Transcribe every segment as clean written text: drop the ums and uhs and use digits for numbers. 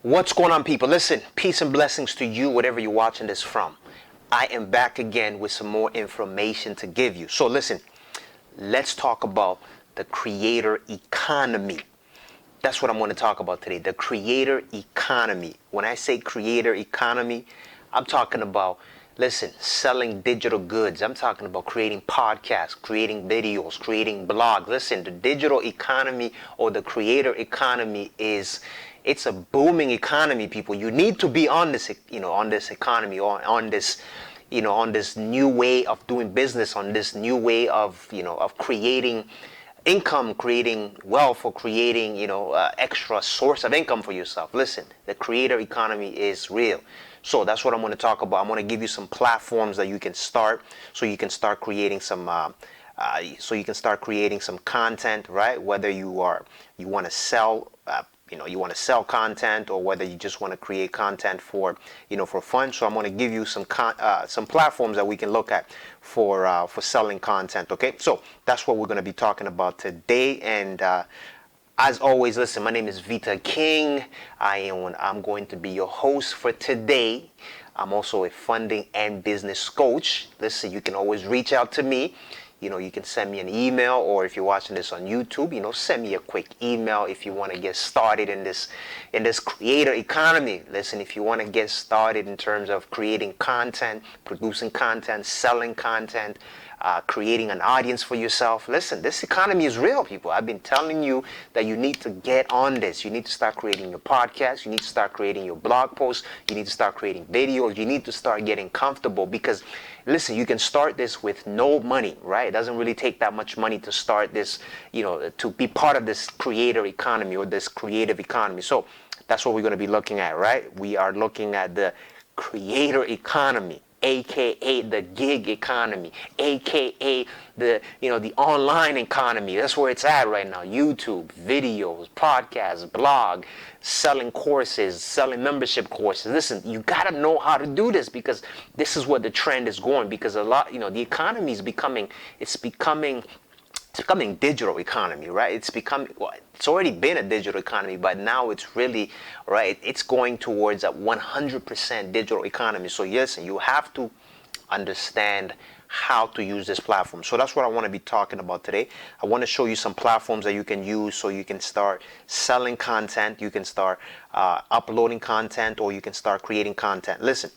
What's going on, people? Listen, peace and blessings to you, whatever you're watching this from. I am back again with some more information to give you. So listen, let's talk about the creator economy. That's what I'm going to talk about today, the creator economy. When I say creator economy, I'm talking about, listen, selling digital goods. I'm talking about creating podcasts, creating videos, creating blogs. Listen, the digital economy or the creator economy it's a booming economy, people. You need to be on this, on this economy, or on this, on this new way of doing business, on this new way of, of creating income, creating wealth, or creating, extra source of income for yourself. Listen, the creator economy is real. So that's what I'm going to talk about. I'm going to give you some platforms that you can start, so you can start creating some content, right? Whether you want to sell, you want to sell content, or whether you just want to create content for, for fun. So I'm going to give you some platforms that we can look at for selling content. Okay, so that's what we're going to be talking about today. And as always, listen, my name is Vita King. I'm going to be your host for today. I'm also a funding and business coach. Listen, you can always reach out to me. You can send me an email, or if you're watching this on YouTube, send me a quick email if you want to get started in this creator economy. Listen, if you want to get started in terms of creating content, producing content, selling content, creating an audience for yourself. Listen, this economy is real, people. I've been telling you that you need to get on this. You need to start creating your podcast. You need to start creating your blog posts. You need to start creating videos. You need to start getting comfortable, because listen, you can start this with no money, right? It doesn't really take that much money to start this, to be part of this creator economy or this creative economy. So that's what we're going to be looking at, right? We are looking at the creator economy, aka the gig economy, aka the online economy. That's where it's at right now. YouTube, videos, podcasts, blog, selling courses, selling membership courses. Listen, you got to know how to do this, because this is where the trend is going. Because a lot, the economy is becoming digital economy, right? It's already been a digital economy, but now it's really, right, it's going towards a 100% digital economy. So yes, you have to understand how to use this platform. So that's what I want to be talking about today. I want to show you some platforms that you can use, so you can start selling content, you can start uploading content, or you can start creating content. Listen,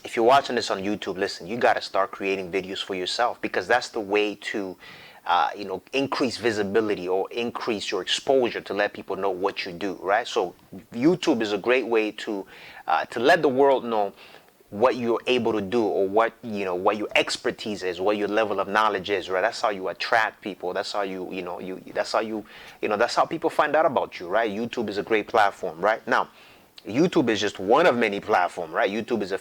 if you're watching this on YouTube, listen, you got to start creating videos for yourself, because that's the way to increase visibility or increase your exposure, to let people know what you do, right? So YouTube is a great way to let the world know what you're able to do, or what your expertise is, what your level of knowledge is, right? That's how you attract people. That's how that's how people find out about you, right? YouTube is a great platform, right? Now, YouTube is just one of many platforms, right? YouTube is a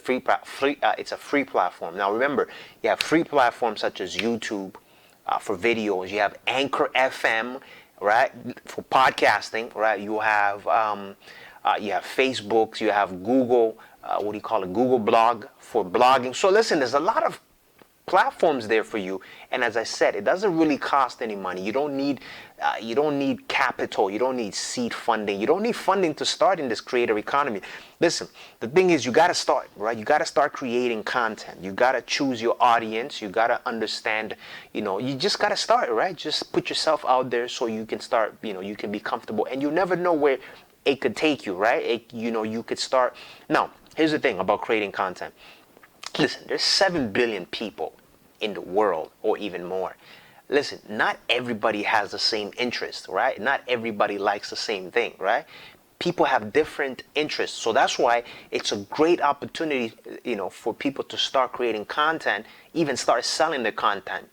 it's a free platform. Now remember, you have free platforms such as YouTube for videos. You have Anchor FM, right, for podcasting, right? You have Facebook. You have Google. Google Blog for blogging. So listen, there's a lot of platforms there for you, and as I said, it doesn't really cost any money. You don't need capital. You don't need seed funding. You don't need funding to start in this creator economy. Listen, the thing is, you got to start, right? You got to start creating content. You got to choose your audience. You got to understand, you just got to start, right? Just put yourself out there, so you can start, you can be comfortable, and you never know where it could take you, right? You could start. Now, here's the thing about creating content. Listen, there's 7 billion people in the world, or even more. Listen, not everybody has the same interest, right? Not everybody likes the same thing, right? People have different interests. So that's why it's a great opportunity, for people to start creating content, even start selling their content,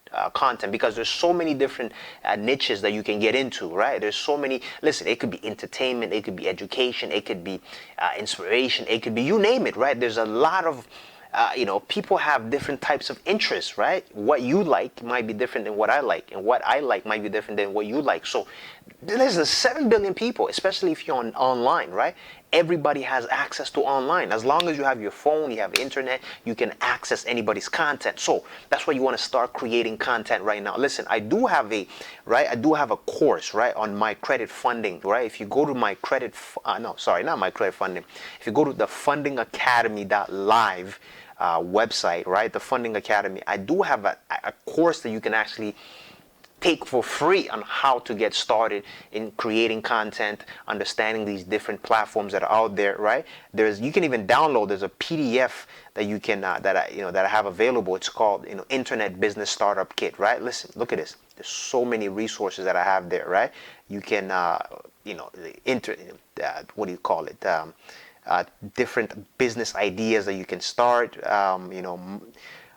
because there's so many different niches that you can get into, right? There's so many. Listen, it could be entertainment, it could be education, it could be inspiration, it could be, you name it, right? There's a lot of people have different types of interests, right? What you like might be different than what I like, and what I like might be different than what you like. So there's 7 billion people, especially if you're online, right? everybody has access to online. As long as you have your phone, you have internet, you can access anybody's content. So that's why you want to start creating content right now. Listen, I do have a course, right, on my credit funding, right? If you go to my credit, no, sorry, not my credit funding. If you go to the fundingacademy.live website, right, the Funding Academy, I do have a course that you can actually take for free on how to get started in creating content, understanding these different platforms that are out there, right? You can even download. There's a PDF that you can that I have available. It's called Internet Business Startup Kit, right? Listen, look at this. There's so many resources that I have there, right? You can what do you call it? Different business ideas that you can start.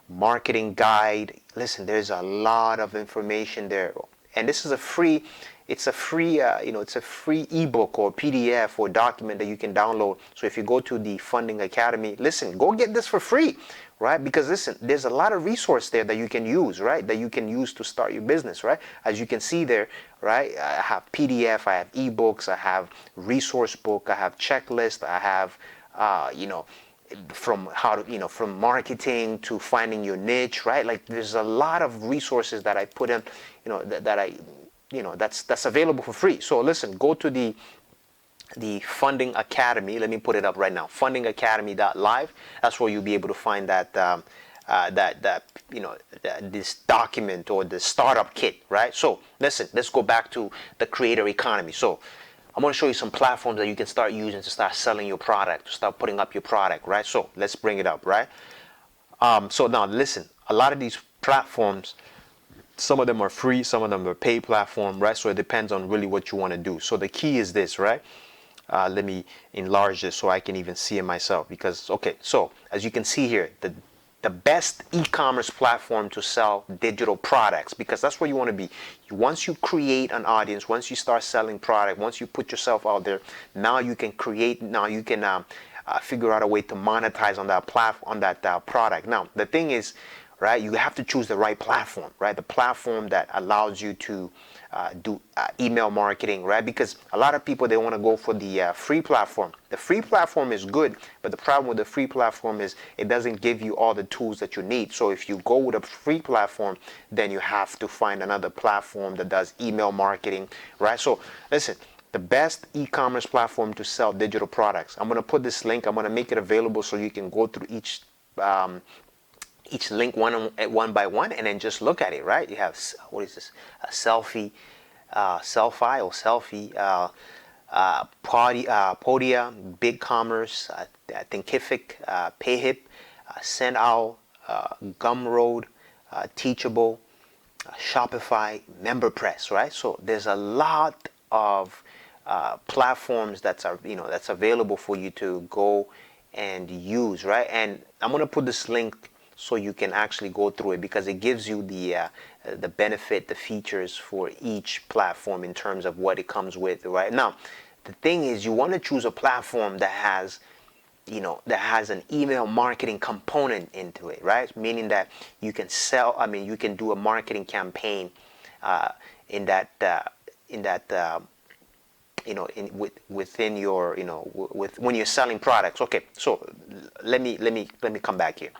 Marketing guide. Listen, there's a lot of information there, and this is a free. It's a free ebook or PDF or document that you can download. So if you go to the Funding Academy, listen, go get this for free, right? Because listen, there's a lot of resource there that you can use, right? That you can use to start your business, right? As you can see there, right? I have PDF, I have ebooks, I have resource book, I have checklist, I have from how to from marketing to finding your niche, right? Like there's a lot of resources that I put in, that's available for free. So listen, go to the Funding Academy. Let me put it up right now. Fundingacademy.live. That's where you'll be able to find this document or the startup kit, right? So listen, let's go back to the creator economy. So I'm going to show you some platforms that you can start using to start selling your product, to start putting up your product, right? So let's bring it up, right? So now listen, a lot of these platforms, some of them are free, some of them are paid platform, right? So it depends on really what you want to do. So the key is this, right? Let me enlarge this so I can even see it myself because, okay, so as you can see here, the best e-commerce platform to sell digital products, because that's where you want to be. Once you create an audience, once you start selling product, once you put yourself out there, now you can figure out a way to monetize on that platform, on that product. Now the thing is, right, you have to choose the right platform, right? The platform that allows you to do email marketing, right? Because a lot of people, they want to go for the free platform. The free platform is good, but the problem with the free platform is it doesn't give you all the tools that you need. So if you go with a free platform, then you have to find another platform that does email marketing, right? So listen, the best e-commerce platform to sell digital products. I'm going to put this link. I'm going to make it available so you can go through each link one by one and then just look at it, right? You have, what is this? A Selfie, Podia, BigCommerce, Thinkific, Payhip, SendOwl, Gumroad, Teachable, Shopify, MemberPress, right? So there's a lot of platforms that's available for you to go and use, right? And I'm going to put this link so you can actually go through it because it gives you the benefit, the features for each platform in terms of what it comes with, right? Now, the thing is, you want to choose a platform that has an email marketing component into it, right? Meaning that you can you can do a marketing campaign within your, when you're selling products. Okay, so let me come back here.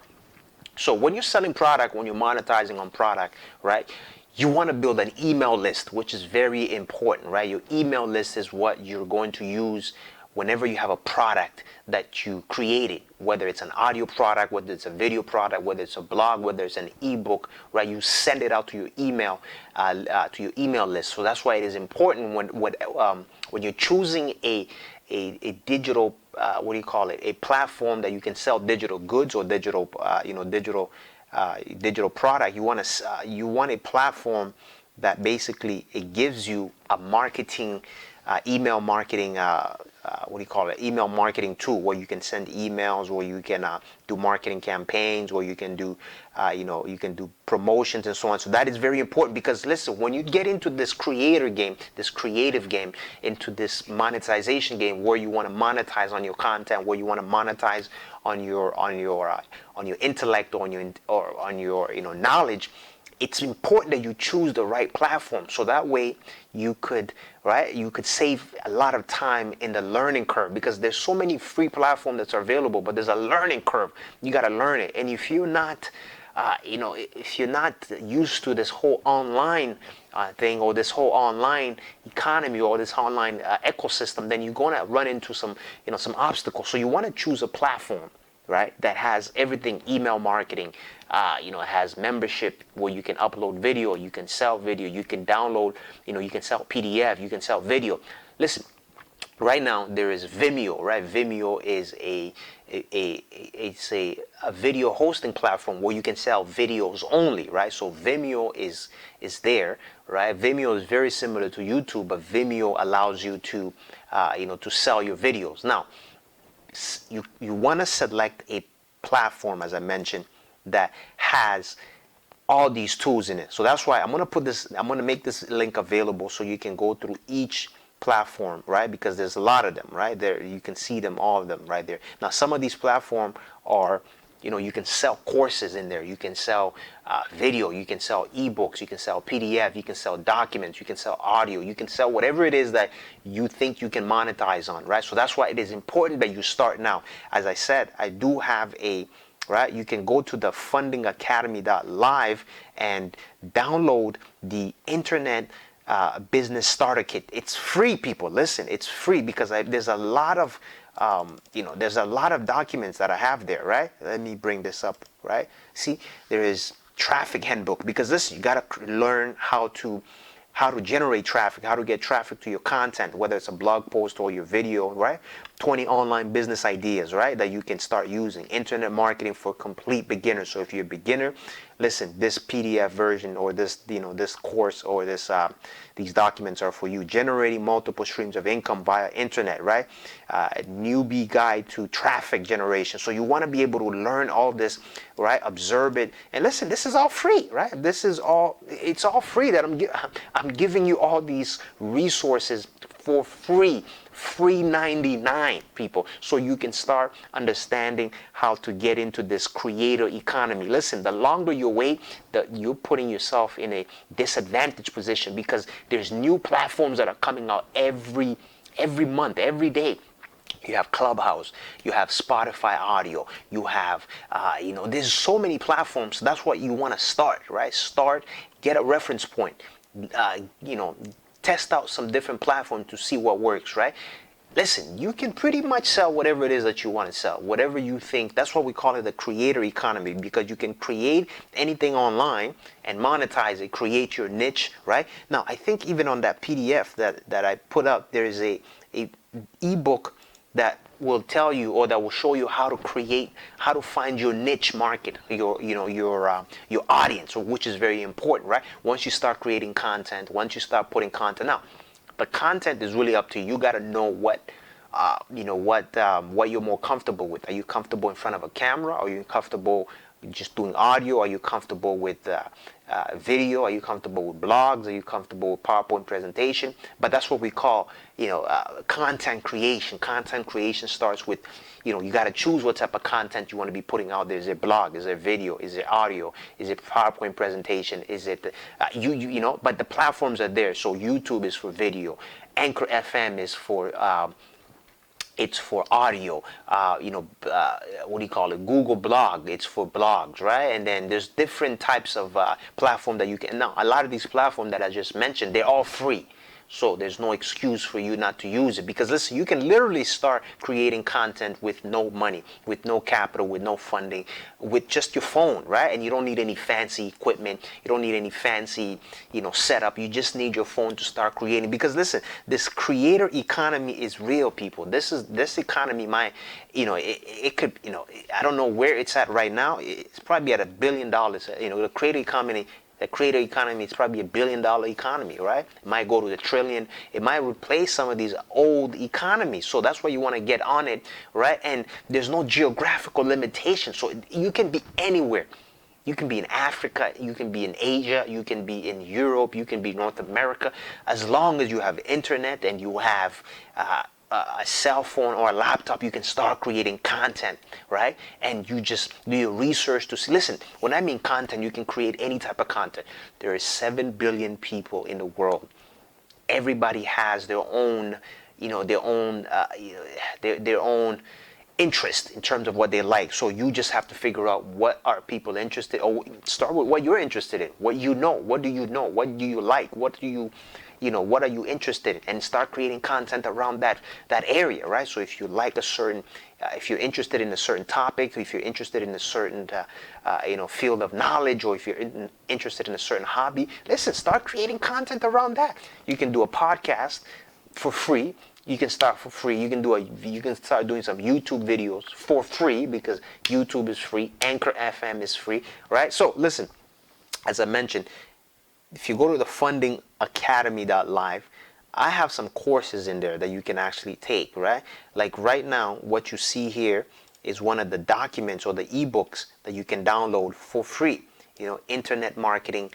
So when you're selling product, when you're monetizing on product, right, you want to build an email list, which is very important, right? Your email list is what you're going to use whenever you have a product that you created, whether it's an audio product, whether it's a video product, whether it's a blog, whether it's an ebook, right? You send it out to your email list. So that's why it is important when you're choosing a digital a platform that you can sell digital goods or digital product. You want a platform that basically it gives you a marketing email marketing email marketing tool where you can send emails, where you can do marketing campaigns, where you can do you can do promotions and so on. So that is very important because listen, when you get into this creator game, this creative game, into this monetization game where you want to monetize on your content, where you want to monetize on your intellect, or on your knowledge, it's important that you choose the right platform, so that way you could, right, you could save a lot of time in the learning curve, because there's so many free platforms that are available, but there's a learning curve. You got to learn it. And if you're not if you're not used to this whole online thing, or this whole online economy, or this online ecosystem, then you're going to run into some some obstacles. So you want to choose a platform, right, that has everything: email marketing, it has membership where you can upload video, you can sell video, you can download, you can sell PDF, you can sell video. Listen, right now there is Vimeo, right? Vimeo is it's a video hosting platform where you can sell videos only, right? So Vimeo is there, right? Vimeo is very similar to YouTube, but Vimeo allows you to to sell your videos. Now, you want to select a platform, as I mentioned, that has all these tools in it. So that's why I'm going to make this link available so you can go through each platform, right? Because there's a lot of them, right? There you can see them, all of them right there. Now, some of these platforms are, you can sell courses in there, you can sell video, you can sell ebooks, you can sell PDF, you can sell documents, you can sell audio, you can sell whatever it is that you think you can monetize on, right? So that's why it is important that you start now. As I said, I do have right, you can go to the fundingacademy.live and download the internet business starter kit. It's free, people. Listen, it's free, because there's a lot of there's a lot of documents that I have there, right? Let me bring this up, right? See, there is traffic handbook, because this, you got to learn how to generate traffic, how to get traffic to your content, whether it's a blog post or your video, right? 20 online business ideas, right, that you can start using. Internet marketing for complete beginners. So if you're a beginner, listen, this PDF version, or this, this course, or these documents are for you. Generating multiple streams of income via internet, right? A newbie guide to traffic generation. So you want to be able to learn all this, right? Observe it. And listen, this is all free, right? It's all free that I'm giving you all these resources for free 99, people, so you can start understanding how to get into this creator economy. Listen, the longer you wait, you're putting yourself in a disadvantaged position, because there's new platforms that are coming out every month, every day. You have Clubhouse, you have Spotify audio, you have, there's so many platforms. That's what you want to start, right? Get a reference point, test out some different platforms to see what works, right? Listen, you can pretty much sell whatever it is that you want to sell, whatever you think. That's what we call it, the creator economy, because you can create anything online and monetize it, create your niche, right? Now, I think even on that PDF that I put up, there is a ebook that will tell you, or that will show you how to find your niche market, your audience, which is very important, right? Once you start creating content, once you start putting content out, the content is really up to you. You got to know what you're more comfortable with. Are you comfortable in front of a camera? Are you comfortable just doing audio? Are you comfortable with video? Are you comfortable with blogs? Are you comfortable with PowerPoint presentation? But that's what we call, content creation. Content creation starts with, you got to choose what type of content you want to be putting out there. Is it blog? Is it video? Is it audio? Is it PowerPoint presentation? Is it, but the platforms are there. So YouTube is for video. Anchor FM is for, it's for audio. What do you call it? Google Blog, it's for blogs, right? And then there's different types of platform that you can. Now, a lot of these platforms that I just mentioned, they're all free. So there's no excuse for you not to use it, because listen, you can literally start creating content with no money, with no capital, with no funding, with just your phone, right? And you don't need any fancy equipment. You don't need any fancy, setup. You just need your phone to start creating. Because listen, this creator economy is real, people. This economy, it could, I don't know where it's at right now. It's probably at $1 billion. The creator economy. The creator economy is probably $1 billion economy, right? It might go to $1 trillion. It might replace some of these old economies. So that's why you want to get on it, right? And there's no geographical limitation. So you can be anywhere. You can be in Africa, you can be in Asia, you can be in Europe, you can be North America, as long as you have internet and you have a cell phone or a laptop, you can start creating content, right? And you just do your research to see. Listen, when I mean content, you can create any type of content. There is 7 billion people in the world. Everybody has their own, their own interest in terms of what they like. So you just have to figure out what are people interested, or start with what you're interested in, what you know, what do you know, what do you like, what do you, what are you interested in, and start creating content around that area, right? So if you like a certain, if you're interested in a certain topic, if you're interested in a certain, field of knowledge, or if you're interested in a certain hobby, listen, start creating content around that. You can do a podcast for free. You can start for free. You can start doing some YouTube videos for free, because YouTube is free. Anchor FM is free, right? So listen, as I mentioned, if you go to the fundingacademy.live, I have some courses in there that you can actually take, right? Like right now, what you see here is one of the documents or the ebooks that you can download for free. Internet marketing,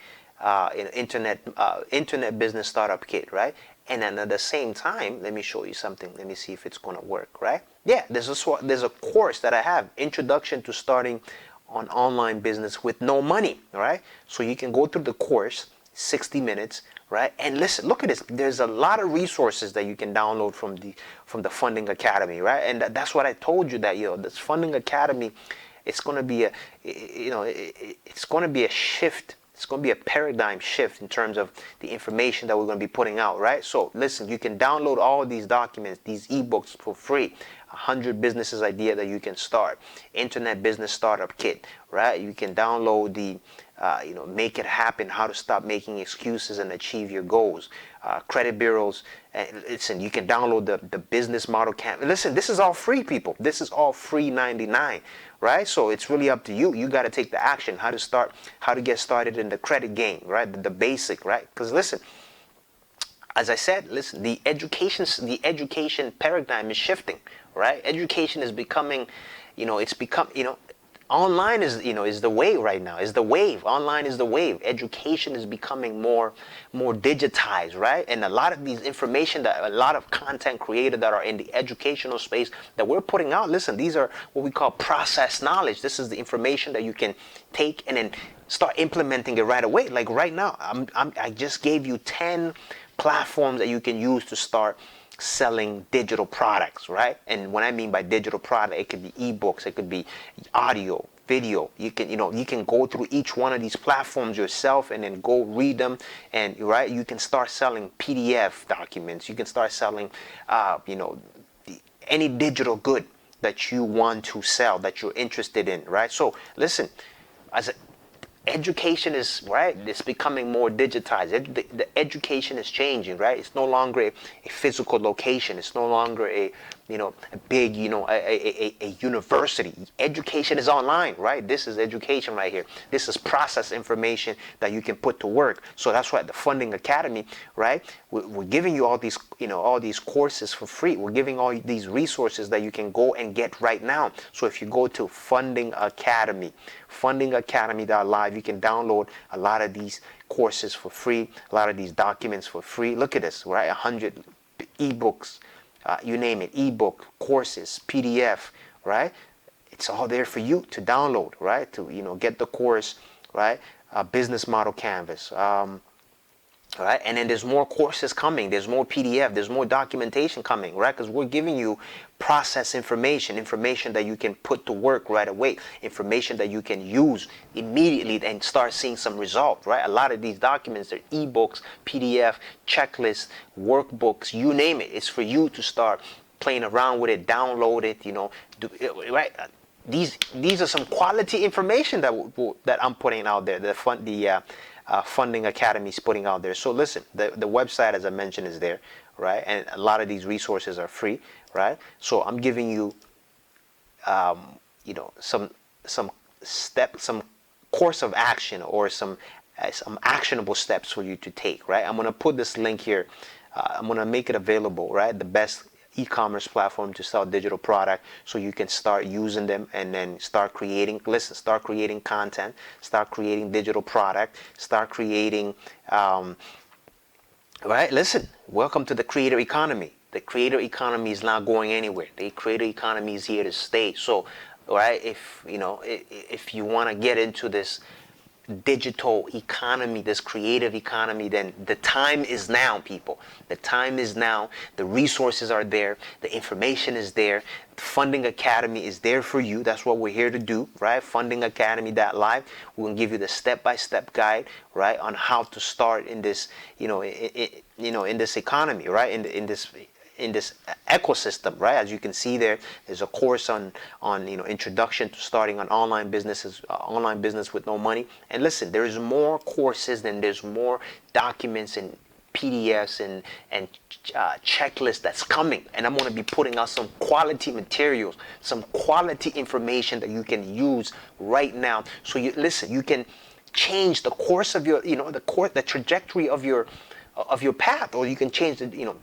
internet business startup kit, right? And then at the same time, let me show you something. Let me see if it's going to work, right? Yeah, there's a course that I have, Introduction to Starting on Online Business with No Money, right? So you can go through the course, 60 minutes, right? And listen, look at this. There's a lot of resources that you can download from the Funding Academy, right? And that's what I told you, that this Funding Academy, it's going to be it's going to be a shift. It's going to be a paradigm shift in terms of the information that we're going to be putting out, right? So listen, you can download all of these documents, these ebooks for free. 100 businesses idea that you can start. Internet business startup kit, right? You can download the, make it happen, how to stop making excuses and achieve your goals. Credit bureaus. Listen, you can download the business model canvas. Listen, this is all free, people. This is all free 99. Right? So it's really up to you. You got to take the action, how to get started in the credit game, right? The basic, right? Because listen, as I said, listen, the education paradigm is shifting, right? Education is becoming, online is the wave right now. Is the wave. Online is the wave. Education is becoming more digitized, right? And a lot of these information, that a lot of content creators that are in the educational space that we're putting out, listen, these are what we call process knowledge. This is the information that you can take and then start implementing it right away. Like right now, I just gave you 10 platforms that you can use to start selling digital products, right? And when I mean by digital product, it could be ebooks, it could be audio, video. You can go through each one of these platforms yourself and then go read them, and right, you can start selling PDF documents. You can start selling, any digital good that you want to sell, that you're interested in, right? So listen, education is, right, it's becoming more digitized. The education is changing, right? It's no longer a physical location. It's no longer a big, a university. Education is online, right? This is education right here. This is process information that you can put to work. So that's why the Funding Academy, right? We're giving you all these courses for free. We're giving all these resources that you can go and get right now. So if you go to Funding Academy, fundingacademy.live, you can download a lot of these courses for free, a lot of these documents for free. Look at this, right? 100 ebooks, you name it, ebook, courses, PDF, right? It's all there for you to download, right? To get the course, right? Business model canvas. All right, and then there's more courses coming. There's more PDF. There's more documentation coming, right? Because we're giving you process information that you can put to work right away, information that you can use immediately and start seeing some result, right? A lot of these documents are ebooks, PDF, checklists, workbooks, you name it. It's for you to start playing around with it, download it, right? These are some quality information that I'm putting out there. Funding Academy is putting out there. So listen, the website, as I mentioned, is there, right? And a lot of these resources are free, right? So I'm giving you, some course of action, or some actionable steps for you to take, right? I'm gonna put this link here. I'm gonna make it available, right? The best e-commerce platform to sell digital product, so you can start using them and then start creating content, start creating digital product, start creating right? Listen, welcome to the creator economy. The creator economy is not going anywhere. The creator economy is here to stay. So, right, if you want to get into this digital economy, this creative economy, then the time is now, people. The time is now. The resources are there. The information is there. The Funding Academy is there for you. That's what we're here to do, right? Fundingacademy.live. We're going to give you the step-by-step guide, right, on how to start in this, in this economy, right? In this ecosystem, right? As you can see there's a course on introduction to starting an online business with no money. And listen, there is more courses than there's more documents and PDFs and checklists that's coming. And I'm going to be putting out some quality materials, some quality information that you can use right now. So you can change the course of your, the trajectory of your path, or you can change the,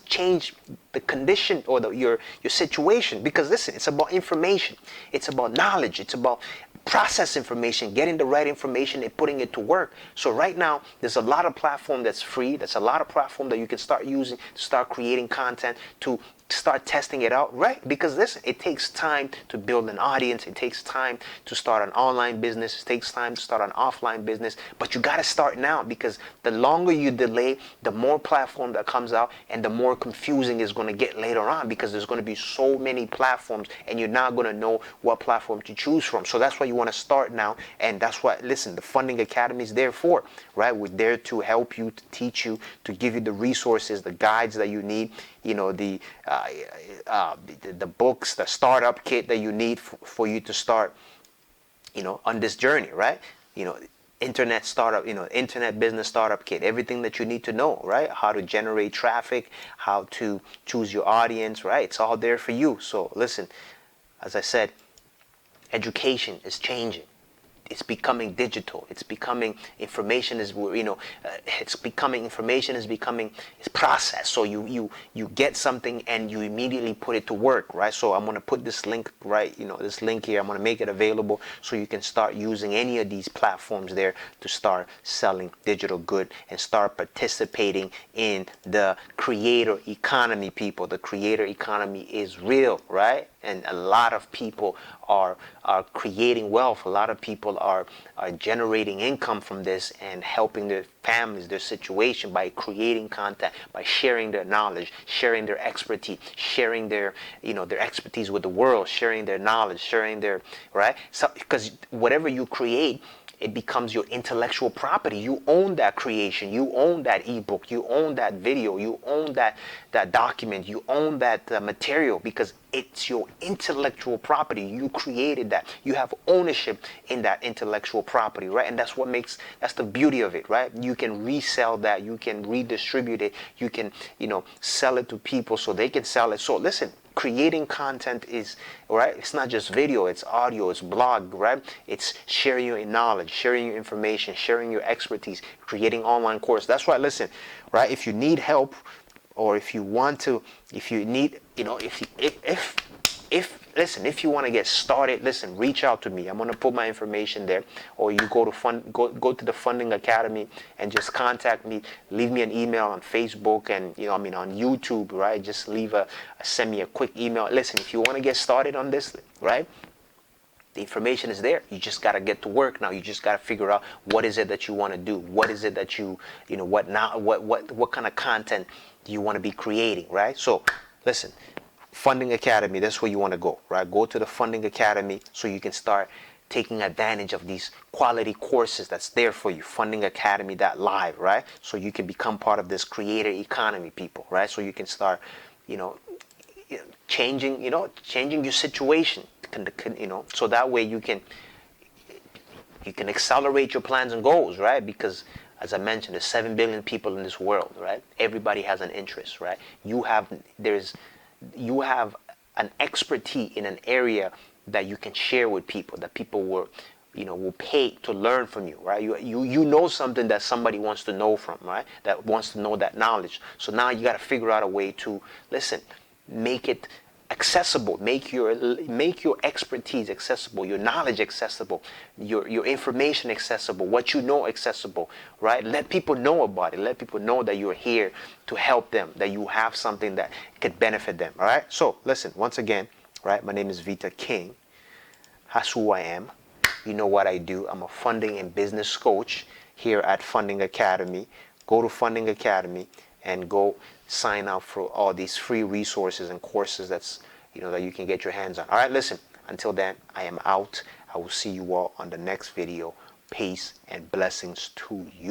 change the condition or your situation. Because listen, it's about information, it's about knowledge, it's about process information, getting the right information and putting it to work. So right now, there's a lot of platform that's free. There's a lot of platform that you can start using to start creating content, to start testing it out, right? Because listen, it takes time to build an audience. It takes time to start an online business. It takes time to start an offline business. But you got to start now, because the longer you delay, the more platform that comes out and the more confusing it's going to get later on, because there's going to be so many platforms and you're not going to know what platform to choose from. So that's why you want to start now. And that's what, listen, the Funding Academy is there for, right? We're there to help you, to teach you, to give you the resources, the guides that you need, the books, the startup kit that you need for you to start, on this journey, right? Internet startup, internet business startup kit, everything that you need to know, right? How to generate traffic, how to choose your audience, right? It's all there for you. So listen, as I said, education is changing. It's becoming digital. It's becoming information is it's processed. So you get something and you immediately put it to work, right? So I'm going to put this link this link here. I'm going to make it available so you can start using any of these platforms there to start selling digital good and start participating in the creator economy, people. The creator economy is real, right? And a lot of people are creating wealth. A lot of people are generating income from this and helping their families, their situation, by creating content, by sharing their knowledge, sharing their expertise, sharing their expertise with the world, sharing their knowledge, sharing their, right? So, because whatever you create, it becomes your intellectual property. You own that creation. You own that ebook. You own that video. You own that document. You own that material, because it's your intellectual property. You created that. You have ownership in that intellectual property, right? And that's the beauty of it, right? You can resell that. You can redistribute it. You can, sell it to people so they can sell it. So listen, creating content is, right? It's not just video, it's audio, it's blog, right? It's sharing your knowledge, sharing your information, sharing your expertise, creating online course. That's why, listen, right? If you need help, or if you want to, if you need, if you want to get started, listen, reach out to me. I'm going to put my information there, or you go to the Funding Academy and just contact me. Leave me an email on Facebook and on YouTube, right? Just send me a quick email. Listen, if you want to get started on this, right? The information is there. You just got to get to work now. You just got to figure out what is it that you want to do. What is it that what kind of content do you want to be creating, right? So listen, Funding Academy, that's where you want to go, right? Go to the Funding Academy so you can start taking advantage of these quality courses that's there for you. Fundingacademy.live, right? So you can become part of this creator economy, people, right? So you can start, changing your situation, so that way you can accelerate your plans and goals, right? Because as I mentioned, there's 7 billion people in this world, right? Everybody has an interest, right? You have an expertise in an area that you can share with people, that people will pay to learn from you, right? You know something that somebody wants to know from, right? That wants to know that knowledge. So now you got to figure out a way to, listen, make it accessible. Make your expertise accessible, your knowledge accessible, your information accessible, what you know accessible, right? Let people know about it. Let people know that you're here to help them, that you have something that could benefit them. All right. So listen, once again, right? My name is Vita King. That's who I am. You know what I do. I'm a funding and business coach here at Funding Academy. Go to Funding Academy and go sign up for all these free resources and courses that you can get your hands on. All right, listen, until then, I am out. I will see you all on the next video. Peace and blessings to you.